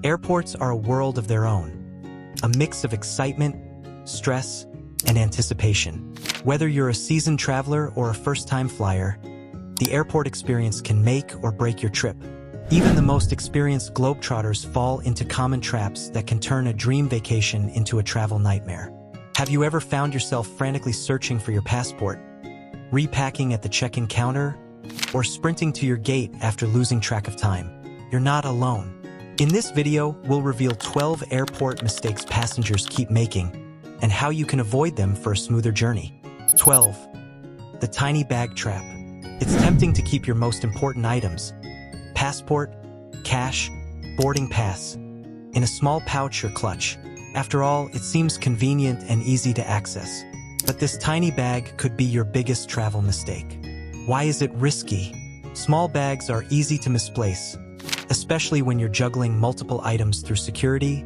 Airports are a world of their own, a mix of excitement, stress, and anticipation. Whether you're a seasoned traveler or a first-time flyer, the airport experience can make or break your trip. Even the most experienced globetrotters fall into common traps that can turn a dream vacation into a travel nightmare. Have you ever found yourself frantically searching for your passport, repacking at the check-in counter, or sprinting to your gate after losing track of time? You're not alone. In this video, we'll reveal 12 airport mistakes passengers keep making and how you can avoid them for a smoother journey. 12. The tiny bag trap. It's tempting to keep your most important items, passport, cash, boarding pass, in a small pouch or clutch. After all, it seems convenient and easy to access. But this tiny bag could be your biggest travel mistake. Why is it risky? Small bags are easy to misplace, especially when you're juggling multiple items through security,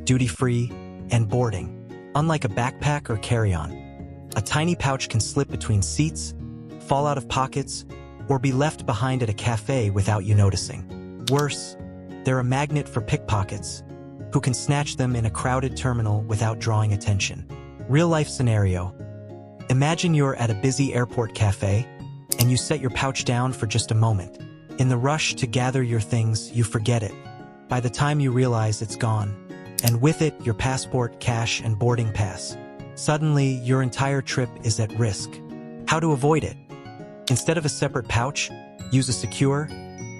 duty-free, and boarding. Unlike a backpack or carry-on, a tiny pouch can slip between seats, fall out of pockets, or be left behind at a cafe without you noticing. Worse, they're a magnet for pickpockets, who can snatch them in a crowded terminal without drawing attention. Real-life scenario. Imagine you're at a busy airport cafe, and you set your pouch down for just a moment. In the rush to gather your things, you forget it. By the time you realize it's gone, and with it, your passport, cash, and boarding pass. Suddenly, your entire trip is at risk. How to avoid it? Instead of a separate pouch, use a secure,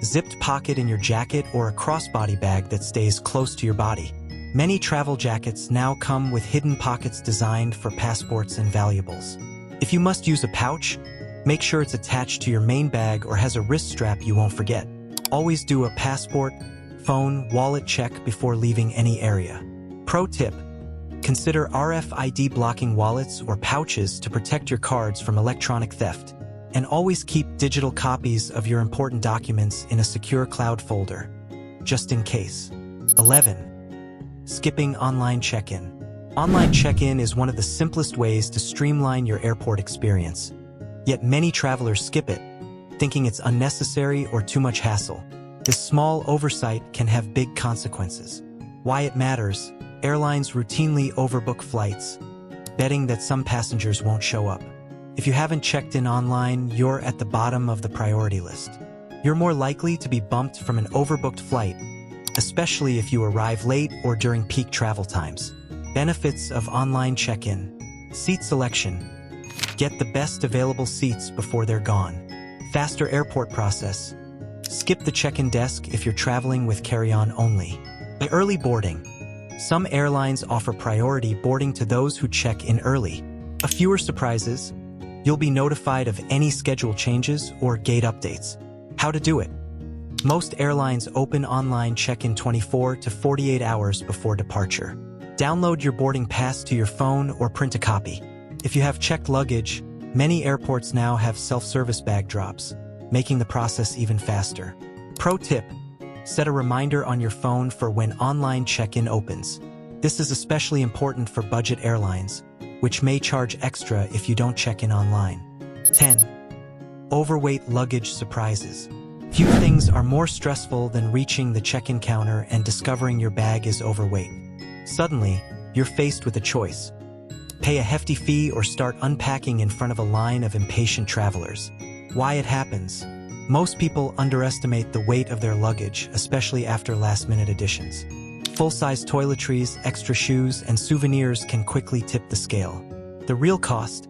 zipped pocket in your jacket or a crossbody bag that stays close to your body. Many travel jackets now come with hidden pockets designed for passports and valuables. If you must use a pouch, make sure it's attached to your main bag or has a wrist strap you won't forget. Always do a passport, phone, wallet check before leaving any area. Pro tip: consider RFID blocking wallets or pouches to protect your cards from electronic theft. And always keep digital copies of your important documents in a secure cloud folder, just in case. 11. Skipping online check-in. Online check-in is one of the simplest ways to streamline your airport experience. Yet many travelers skip it, thinking it's unnecessary or too much hassle. This small oversight can have big consequences. Why it matters: airlines routinely overbook flights, betting that some passengers won't show up. If you haven't checked in online, you're at the bottom of the priority list. You're more likely to be bumped from an overbooked flight, especially if you arrive late or during peak travel times. Benefits of online check-in. Seat selection. Get the best available seats before they're gone. Faster airport process. Skip the check-in desk if you're traveling with carry-on only. Early boarding. Some airlines offer priority boarding to those who check in early. Fewer surprises. You'll be notified of any schedule changes or gate updates. How to do it. Most airlines open online check-in 24 to 48 hours before departure. Download your boarding pass to your phone or print a copy. If you have checked luggage, many airports now have self-service bag drops, making the process even faster. Pro tip: set a reminder on your phone for when online check-in opens. This is especially important for budget airlines, which may charge extra if you don't check in online. 10. Overweight luggage surprises. Few things are more stressful than reaching the check-in counter and discovering your bag is overweight. Suddenly, you're faced with a choice: pay a hefty fee or start unpacking in front of a line of impatient travelers. Why it happens? Most people underestimate the weight of their luggage, especially after last-minute additions. Full-size toiletries, extra shoes, and souvenirs can quickly tip the scale. The real cost: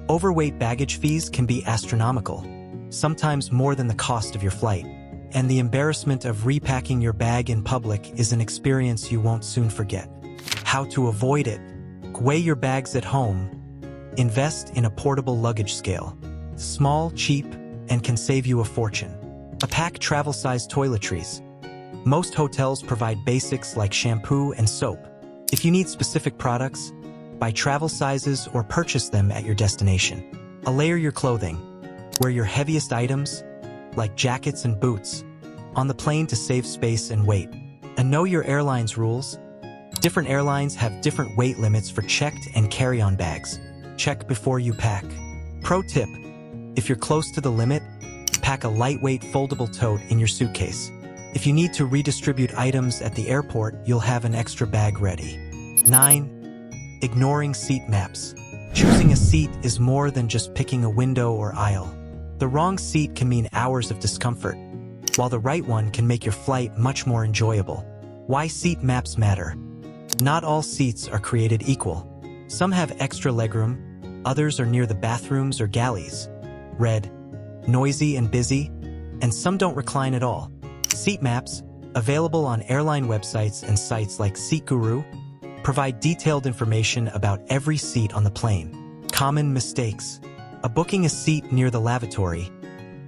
overweight baggage fees can be astronomical, sometimes more than the cost of your flight. And the embarrassment of repacking your bag in public is an experience you won't soon forget. How to avoid it? Weigh your bags at home. Invest in a portable luggage scale. Small, cheap, and can save you a fortune. Pack travel-sized toiletries. Most hotels provide basics like shampoo and soap. If you need specific products, buy travel sizes or purchase them at your destination. Layer your clothing. Wear your heaviest items, like jackets and boots, on the plane to save space and weight. And know your airline's rules. Different airlines have different weight limits for checked and carry-on bags. Check before you pack. Pro tip: if you're close to the limit, pack a lightweight foldable tote in your suitcase. If you need to redistribute items at the airport, you'll have an extra bag ready. 9. Ignoring seat maps. Choosing a seat is more than just picking a window or aisle. The wrong seat can mean hours of discomfort, while the right one can make your flight much more enjoyable. Why seat maps matter. Not all seats are created equal. Some have extra legroom, others are near the bathrooms or galleys. Red, noisy and busy, and some don't recline at all. Seat maps, available on airline websites and sites like Seat Guru, provide detailed information about every seat on the plane. Common mistakes. Booking a seat near the lavatory,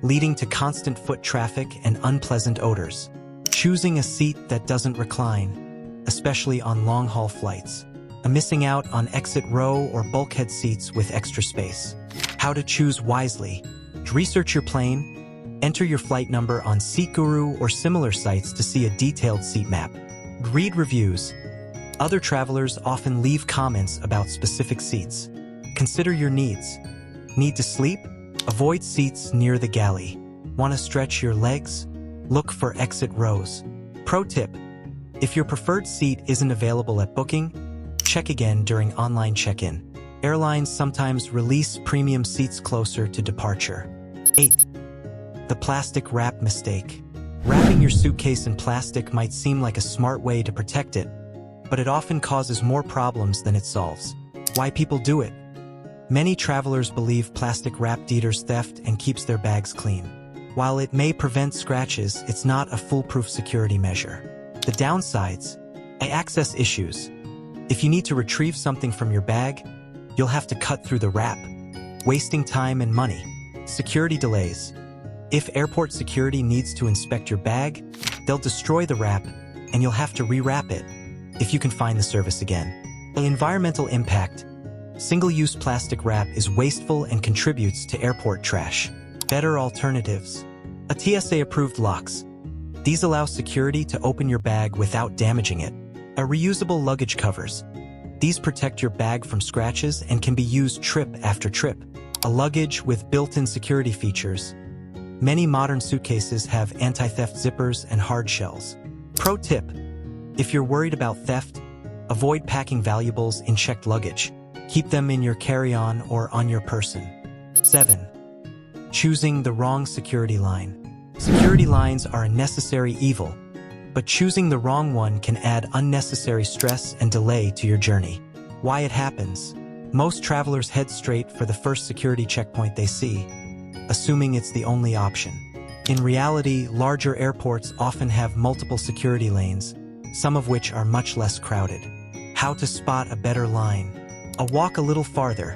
leading to constant foot traffic and unpleasant odors. Choosing a seat that doesn't recline, especially on long-haul flights. Missing out on exit row or bulkhead seats with extra space. How to choose wisely. Research your plane, enter your flight number on SeatGuru or similar sites to see a detailed seat map. Read reviews. Other travelers often leave comments about specific seats. Consider your needs. Need to sleep? Avoid seats near the galley. Want to stretch your legs? Look for exit rows. Pro tip: if your preferred seat isn't available at booking, check again during online check-in. Airlines sometimes release premium seats closer to departure. 8. The plastic wrap mistake. Wrapping your suitcase in plastic might seem like a smart way to protect it, but it often causes more problems than it solves. Why people do it? Many travelers believe plastic wrap deters theft and keeps their bags clean. While it may prevent scratches, it's not a foolproof security measure. The downsides: access issues. If you need to retrieve something from your bag, you'll have to cut through the wrap, wasting time and money. Security delays. If airport security needs to inspect your bag, they'll destroy the wrap, and you'll have to rewrap it, if you can find the service again. The environmental impact. Single-use plastic wrap is wasteful and contributes to airport trash. Better alternatives. TSA-approved locks. These allow security to open your bag without damaging it. Reusable luggage covers. These protect your bag from scratches and can be used trip after trip. Luggage with built-in security features. Many modern suitcases have anti-theft zippers and hard shells. Pro tip: if you're worried about theft, avoid packing valuables in checked luggage. Keep them in your carry-on or on your person. 7. Choosing the wrong security line. Security lines are a necessary evil, but choosing the wrong one can add unnecessary stress and delay to your journey. Why it happens. Most travelers head straight for the first security checkpoint they see, assuming it's the only option. In reality, larger airports often have multiple security lanes, some of which are much less crowded. How to spot a better line. Walk a little farther.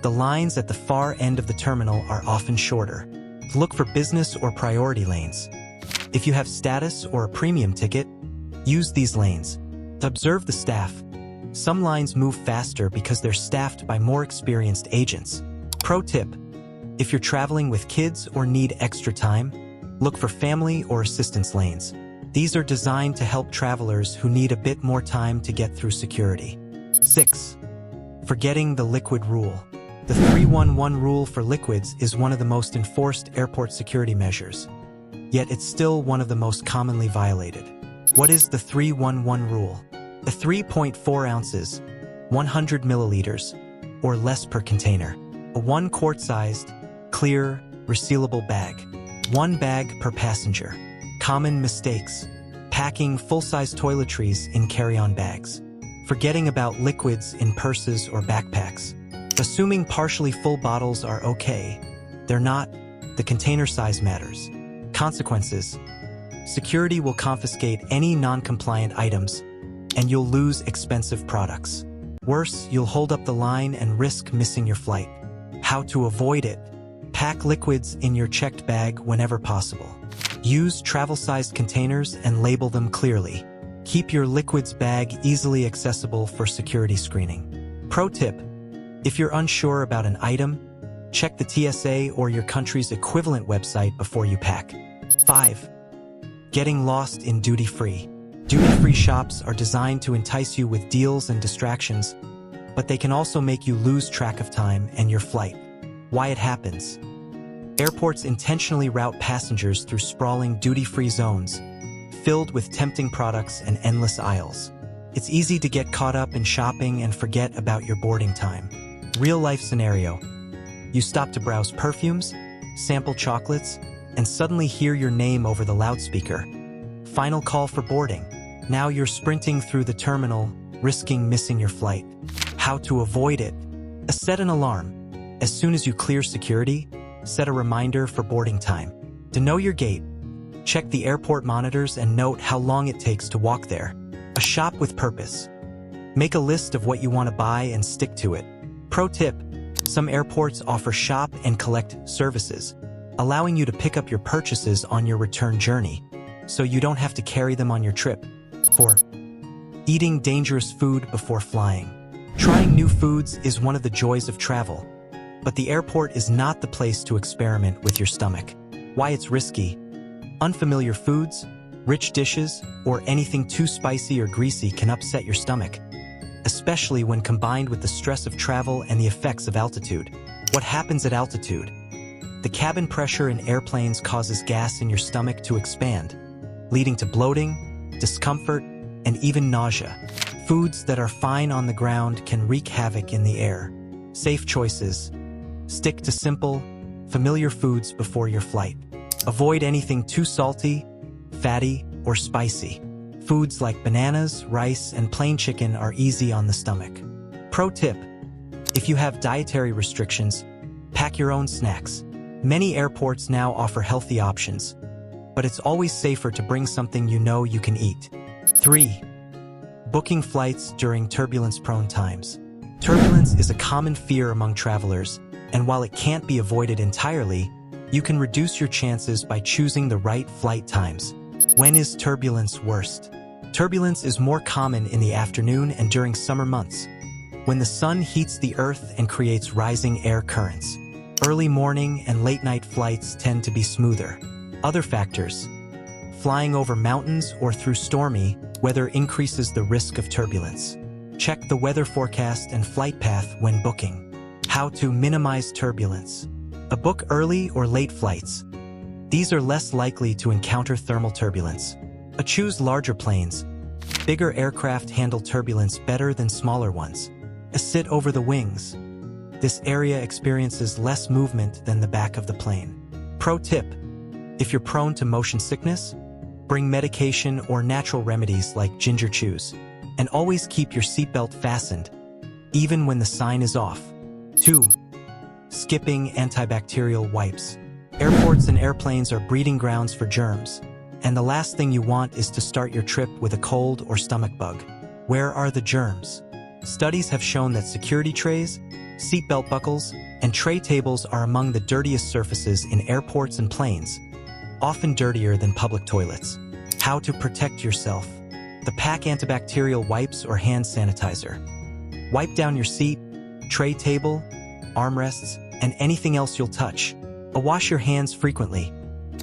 The lines at the far end of the terminal are often shorter. Look for business or priority lanes. If you have status or a premium ticket, use these lanes. Observe the staff. Some lines move faster because they're staffed by more experienced agents. Pro tip: if you're traveling with kids or need extra time, look for family or assistance lanes. These are designed to help travelers who need a bit more time to get through security. 6. Forgetting the liquid rule. The 311 rule for liquids is one of the most enforced airport security measures, yet it's still one of the most commonly violated. What is the 311 rule? 3.4 ounces, 100 milliliters, or less per container. A 1 quart-sized, clear, resealable bag. 1 bag per passenger. Common mistakes. Packing full-size toiletries in carry-on bags. Forgetting about liquids in purses or backpacks. Assuming partially full bottles are okay. They're not. The container size matters. Consequences. Security will confiscate any non-compliant items, and you'll lose expensive products. Worse, you'll hold up the line and risk missing your flight. How to avoid it. Pack liquids in your checked bag whenever possible. Use travel-sized containers and label them clearly. Keep your liquids bag easily accessible for security screening. Pro tip: if you're unsure about an item, check the TSA or your country's equivalent website before you pack. 5. Getting lost in duty-free. Duty-free shops are designed to entice you with deals and distractions, but they can also make you lose track of time and your flight. Why it happens. Airports intentionally route passengers through sprawling duty-free zones, filled with tempting products and endless aisles. It's easy to get caught up in shopping and forget about your boarding time. Real-life scenario. You stop to browse perfumes, sample chocolates, and suddenly hear your name over the loudspeaker. Final call for boarding. Now you're sprinting through the terminal, risking missing your flight. How to avoid it? Set an alarm. As soon as you clear security, set a reminder for boarding time. To know your gate, check the airport monitors and note how long it takes to walk there. A shop with purpose. Make a list of what you want to buy and stick to it. Pro tip: some airports offer shop and collect services, allowing you to pick up your purchases on your return journey, so you don't have to carry them on your trip. 4. Eating dangerous food before flying. Trying new foods is one of the joys of travel, but the airport is not the place to experiment with your stomach. Why it's risky? Unfamiliar foods, rich dishes, or anything too spicy or greasy can upset your stomach, especially when combined with the stress of travel and the effects of altitude. What happens at altitude? The cabin pressure in airplanes causes gas in your stomach to expand, leading to bloating, discomfort, and even nausea. Foods that are fine on the ground can wreak havoc in the air. Safe choices. Stick to simple, familiar foods before your flight. Avoid anything too salty, fatty, or spicy. Foods like bananas, rice, and plain chicken are easy on the stomach. Pro tip: if you have dietary restrictions, pack your own snacks. Many airports now offer healthy options, but it's always safer to bring something you know you can eat. 3. Booking flights during turbulence-prone times. Turbulence is a common fear among travelers, and while it can't be avoided entirely, you can reduce your chances by choosing the right flight times. When is turbulence worst? Turbulence is more common in the afternoon and during summer months, when the sun heats the earth and creates rising air currents. Early morning and late-night flights tend to be smoother. Other factors: flying over mountains or through stormy weather increases the risk of turbulence. Check the weather forecast and flight path when booking. How to minimize turbulence. Book early or late flights. These are less likely to encounter thermal turbulence. Choose larger planes. Bigger aircraft handle turbulence better than smaller ones. Sit over the wings. This area experiences less movement than the back of the plane. Pro tip: if you're prone to motion sickness, bring medication or natural remedies like ginger chews. And always keep your seatbelt fastened, even when the sign is off. 2. Skipping antibacterial wipes. Airports and airplanes are breeding grounds for germs, and the last thing you want is to start your trip with a cold or stomach bug. Where are the germs? Studies have shown that security trays, seatbelt buckles, and tray tables are among the dirtiest surfaces in airports and planes, often dirtier than public toilets. How to protect yourself. Pack antibacterial wipes or hand sanitizer. Wipe down your seat, tray table, armrests, and anything else you'll touch. Wash your hands frequently,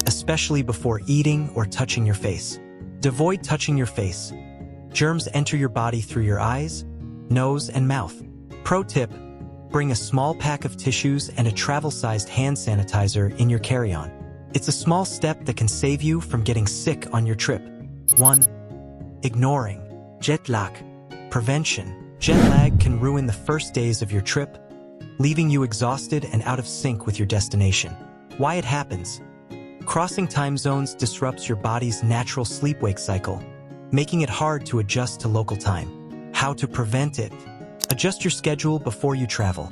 especially before eating or touching your face. Avoid touching your face. Germs enter your body through your eyes, nose, and mouth. Pro tip: bring a small pack of tissues and a travel-sized hand sanitizer in your carry-on. It's a small step that can save you from getting sick on your trip. 1. Ignoring jet lag. Prevention. Jet lag can ruin the first days of your trip, leaving you exhausted and out of sync with your destination. Why it happens. Crossing time zones disrupts your body's natural sleep-wake cycle, making it hard to adjust to local time. How to prevent it. Adjust your schedule before you travel.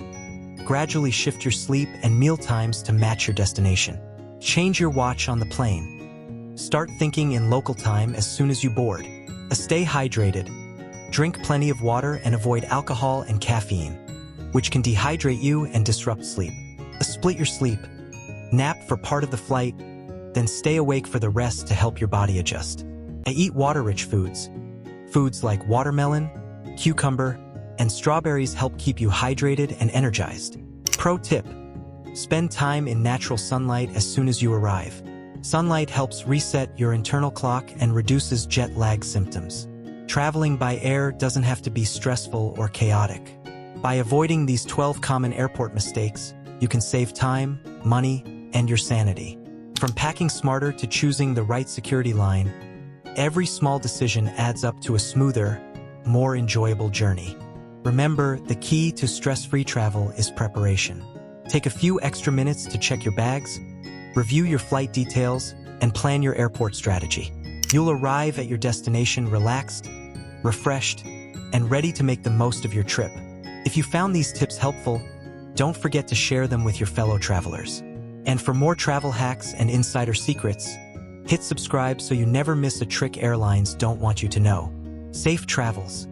Gradually shift your sleep and meal times to match your destination. Change your watch on the plane. Start thinking in local time as soon as you board. Stay hydrated. Drink plenty of water and avoid alcohol and caffeine, which can dehydrate you and disrupt sleep. Split your sleep. Nap for part of the flight, then stay awake for the rest to help your body adjust. Eat water-rich foods. Foods like watermelon, cucumber, and strawberries help keep you hydrated and energized. Pro tip: spend time in natural sunlight as soon as you arrive. Sunlight helps reset your internal clock and reduces jet lag symptoms. Traveling by air doesn't have to be stressful or chaotic. By avoiding these 12 common airport mistakes, you can save time, money, and your sanity. From packing smarter to choosing the right security line, Every small decision adds up to a smoother, more enjoyable journey. Remember, the key to stress-free travel is preparation. Take a few extra minutes to check your bags, review your flight details, and plan your airport strategy. You'll arrive at your destination relaxed, refreshed, and ready to make the most of your trip. If you found these tips helpful, don't forget to share them with your fellow travelers. And for more travel hacks and insider secrets, hit subscribe so you never miss a trick airlines don't want you to know. Safe travels.